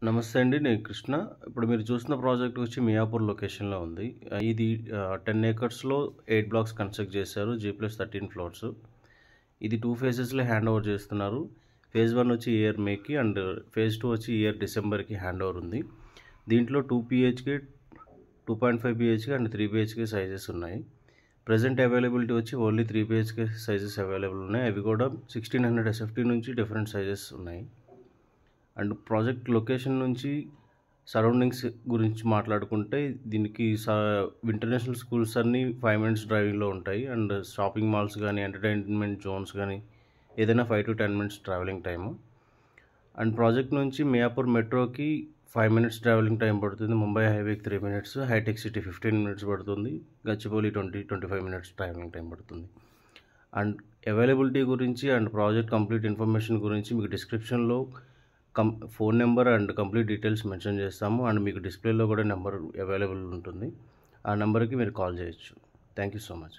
నమస్తే అండి. నేను కృష్ణ. ఇప్పుడు మీరు చూస్తున్న ప్రాజెక్ట్ వచ్చి మియాపూర్ లొకేషన్‌లో ఉంది. ఇది 10 ఏకర్స్‌లో 8 బ్లాక్స్ కన్స్ట్రక్ట్ చేశారు. G+13 floors. ఇది 2 ఫేజెస్‌లో హ్యాండ్ ఓవర్ చేస్తున్నారు. ఫేజ్ 1 వచ్చి ఈ ఇయర్ మేకి అండ్ ఫేజ్ 2 వచ్చి ఈ ఇయర్ డిసెంబర్‌కి హ్యాండ్ ఓవర్ ఉంది. దీంట్లో 2 BHK, 2.5 BHK and 3 BHK sizes ఉన్నాయి. ప్రెజెంట్ అవైలబిలిటీ వచ్చి ఓన్లీ 3 BHK సైజెస్ అవైలబుల్ ఉన్నాయి. అవి కూడా 1600 SFT నుంచి డిఫరెంట్ సైజెస్ ఉన్నాయి. అండ్ ప్రాజెక్ట్ లొకేషన్ నుంచి సరౌండింగ్స్ గురించి మాట్లాడుకుంటే దీనికి ఇంటర్నేషనల్ స్కూల్స్ అన్నీ 5 minutes డ్రైవింగ్లో ఉంటాయి. అండ్ షాపింగ్ మాల్స్ కానీ ఎంటర్టైన్మెంట్ జోన్స్ కానీ ఏదైనా 5 to 10 minutes travelling time. And project నుంచి మియాపూర్ మెట్రోకి 5 minutes ట్రావెలింగ్ టైం పడుతుంది. ముంబై హైవేకి 3 minutes, హైటెక్ సిటీ 15 minutes పడుతుంది. గచ్చిబౌలి 20-25 minutes ట్రావెలింగ్ టైం పడుతుంది. అండ్ అవైలబిలిటీ గురించి అండ్ ప్రాజెక్ట్ కంప్లీట్ ఇన్ఫర్మేషన్ గురించి మీకు డిస్క్రిప్షన్లో phone number and complete details mention చేస్తాము. అండ్ మీకు డిస్ప్లేలో కూడా నెంబర్ అవైలబుల్ ఉంటుంది. ఆ నెంబర్కి మీరు కాల్ చేయొచ్చు. Thank you so much.